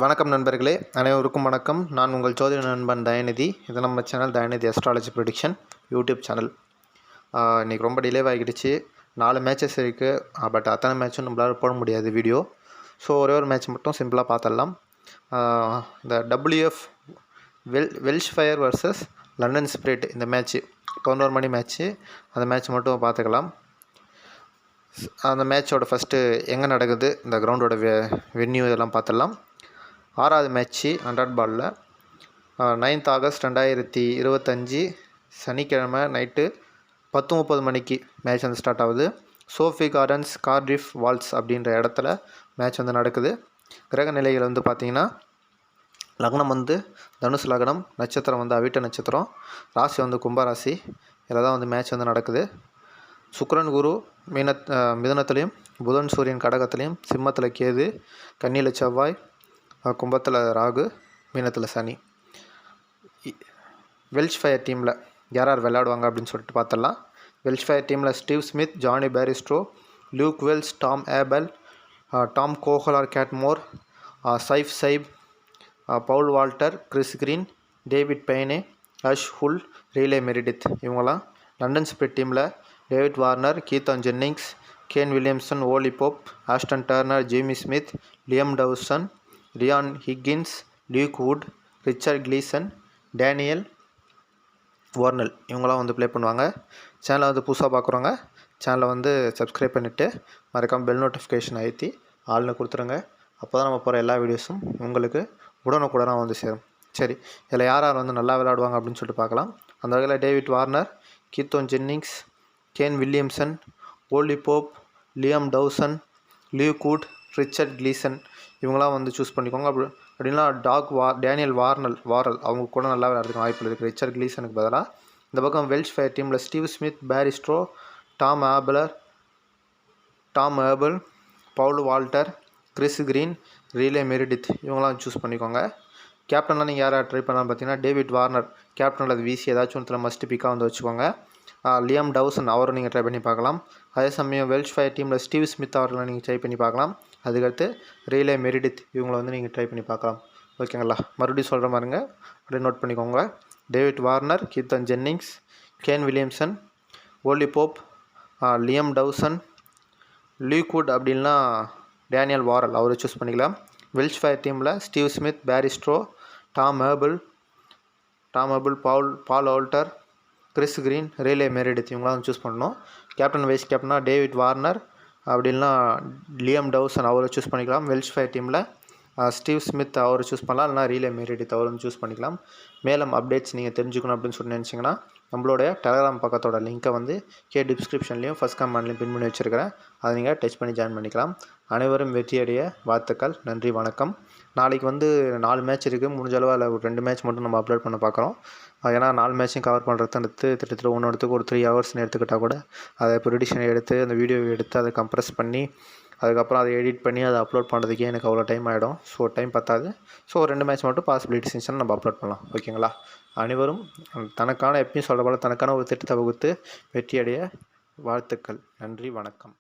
வணக்கம் நண்பர்களே, அனைவருக்கும் வணக்கம். நான் உங்கள் ஜோதிட நண்பன் தயநிதி. இது நம்ம channel Dayanidhi astrology prediction YouTube channel. இன்றைக்கி ரொம்ப டிலே ஆகிடுச்சு. 4 மேட்சஸ் இருக்குது. பட் அத்தனை மேட்சும் நம்மளால் போட முடியாது வீடியோ. ஸோ ஒரே ஒரு மேட்ச் மட்டும் சிம்பிளாக பார்த்துடலாம். இந்த WF Welsh fire versus London spirit இந்த மேட்ச்சு 11 மணி மேட்ச்சு. அந்த மேட்ச் மட்டும் பார்த்துக்கலாம். அந்த மேட்சோட ஃபஸ்ட்டு எங்கே நடக்குது, இந்த கிரவுண்டோட வென்யூ இதெல்லாம் பார்த்துடலாம். 6வது மேட்ச்சு 100 பாலில் 9th ஆகஸ்ட் 2025 சனிக்கிழமை நைட்டு 10:30 மணிக்கு மேட்ச் வந்து ஸ்டார்ட் ஆகுது. சோஃபி கார்டன்ஸ் கார்டிஃப் வால்ஸ் அப்படின்ற இடத்துல மேட்ச் வந்து நடக்குது. கிரக நிலைகள் வந்து பார்த்திங்கன்னா, லக்னம் வந்து தனுசு லக்னம், நட்சத்திரம் வந்து அவிட்ட நட்சத்திரம், ராசி வந்து கும்பராசி. இதில் தான் வந்து மேட்ச் வந்து நடக்குது. சுக்கிரன் குரு மிதுனத்துலேயும், புதன் சூரியன் கடகத்துலேயும், சிம்மத்தில் கேது, கன்னியில் செவ்வாய், கும்பத்தில் ராகு, மீனத்தில் சனி. வெல்ஷ் ஃபயர் டீமில் யார் யார் விளையாடுவாங்க அப்படின்னு சொல்லிட்டு பார்த்துடலாம். வெல்ஷ் ஃபயர் டீமில் Steve Smith, Jonny Bairstow, Luke Wells, Tom Abell, Tom Kohler Cadmore, Saif Zaib, Paul Walter, Chris Green, David Payne, Ash Hull, Riley Meredith இவங்களாம். லண்டன் ஸ்பிரிட் டீமில் David Warner, Keaton Jennings, Kane Williamson, Ollie Pope, Ashton Turner, Jamie Smith, Liam Dawson, Ryan Higgins, Luke Wood, Richard Gleeson, Daniel வார்னல் இவங்களாம் வந்து play பண்ணுவாங்க. சேனலை வந்து புதுசாக பார்க்குறவங்க சேனலை வந்து சப்ஸ்கிரைப் பண்ணிவிட்டு மறக்காமல் பெல் நோட்டிஃபிகேஷன் அழுத்தி ஆள்னு கொடுத்துருங்க. அப்போ தான் நம்ம போகிற எல்லா வீடியோஸும் உங்களுக்கு உடனுக்குடனாக வந்து சேரும். சரி, இதில் யார் யார் வந்து நல்லா விளையாடுவாங்க அப்படின்னு சொல்லிட்டு பார்க்கலாம். அந்த வகையில் David Warner, Keaton Jennings, Kane Williamson, Ollie Pope, Liam Dawson, Luke Wood, Richard Gleeson இவங்களாம் வந்து சூஸ் பண்ணிக்கோங்க. அப்படின்னா டேனியல் வாரல் அவங்க கூட நல்லா விளையாடுறதுக்கு வாய்ப்பு இருக்குது, ரிச்சர்ட் கிளீசனுக்கு பதிலாக. இந்த பக்கம் வெல்ஷ் ஃபயர் டீமில் Steve Smith, Bairstow, Tom Abell, Paul Walter, Chris Green, Riley Meredith இவங்களாம் சூஸ் பண்ணிக்கோங்க. கேப்டன்லாம் நீங்கள் யாரை ட்ரை பண்ணலாம்னு பார்த்தீங்கன்னா, டேவிட் வார்னர் கேப்டன் அல்லது விசி ஏதாச்சும் ஒன்றில் மஸ்ட் பிக்காக வந்து வச்சுக்கோங்க. லியம் டவுசன் அவரை நீங்கள் ட்ரை பண்ணி பார்க்கலாம். அதே சமயம் வெல்ஷ் ஃபயர் டீமில் ஸ்டீவ் ஸ்மித் அவர்களை நீங்கள் ட்ரை பண்ணி பார்க்கலாம். அதுக்கடுத்து ரீலே மெரிடித் இவங்களை வந்து நீங்கள் ட்ரை பண்ணி பார்க்கலாம். ஓகேங்களா? மறுபடியும் சொல்கிற மாதிரிங்க, அப்படியே நோட் பண்ணிக்கோங்க. David Warner, Keaton Jennings, Kane Williamson, Ollie Pope, Liam Dawson, Luke Wood அப்படின்னா டேனியல் வாரல் அவரை சூஸ் பண்ணிக்கலாம். வெல்ஷ் ஃபயர் டீமில் Steve Smith, Bairstow, Tom Abell, Paul Walter, Chris Green, Riley Meredith இவங்களாம் சூஸ் பண்ணணும். கேப்டன் வைஸ் கேப்டனாக David Warner அப்படின்னா Liam Dawson அவரை choose பண்ணிக்கலாம். வெல்ஷ் ஃபயர் டீமில் ஸ்டீவ் ஸ்மித் அவரை சூஸ் பண்ணலாம், இல்லைனா ரீலே மெரிடித் அவரை சூஸ் பண்ணிக்கலாம். மேலும் அப்டேட்ஸ் நீங்கள் தெரிஞ்சுக்கணும் அப்படின்னு சொல்லி நினச்சிங்கன்னா, நம்மளுடைய டெலகிராம் பக்கத்தோட லிங்க்கை வந்து டிஸ்கிரிப்ஷன்லேயும் ஃபஸ்ட் கமெண்ட்லேயும் பின் பண்ணி வச்சுருக்கிறேன். அதை நீங்கள் டச் பண்ணி ஜாயின் பண்ணிக்கலாம். அனைவரும் வெற்றியடைய வாழ்த்துக்கள். நன்றி, வணக்கம். நாளைக்கு வந்து 4 மேட்ச் இருக்குது. முடிஞ்ச அளவு அதில் ஒரு 2 மேட்ச் மட்டும் நம்ம அப்லோட் பண்ண பார்க்குறோம். ஏன்னா 4 மேட்சையும் கவர் பண்ணுறது கிட்டத்தட்ட ஒன்றுத்துக்கு ஒரு 3 ஹவர்ஸ்னு எடுத்துக்கிட்டால் கூட அதை ப்ரொடியூஷனை எடுத்து அந்த வீடியோவை எடுத்து அதை கம்ப்ரெஸ் பண்ணி அதுக்கப்புறம் அதை எடிட் பண்ணி அதை அப்லோட் பண்ணுறதுக்கே எனக்கு அவ்வளோ டைம் ஆகிடும். ஸோ டைம் பத்தாது. ஸோ 2 மேட்ச் மட்டும் பாசிபிலிட்டிஸ் இருந்துச்சுன்னா நம்ம அப்லோட் பண்ணலாம். ஓகேங்களா? அனைவரும் எப்பயும் சொல்கிற போல் தனக்கான ஒரு திட்டத்தை வகுத்து வெற்றியடைய வாழ்த்துக்கள். நன்றி, வணக்கம்.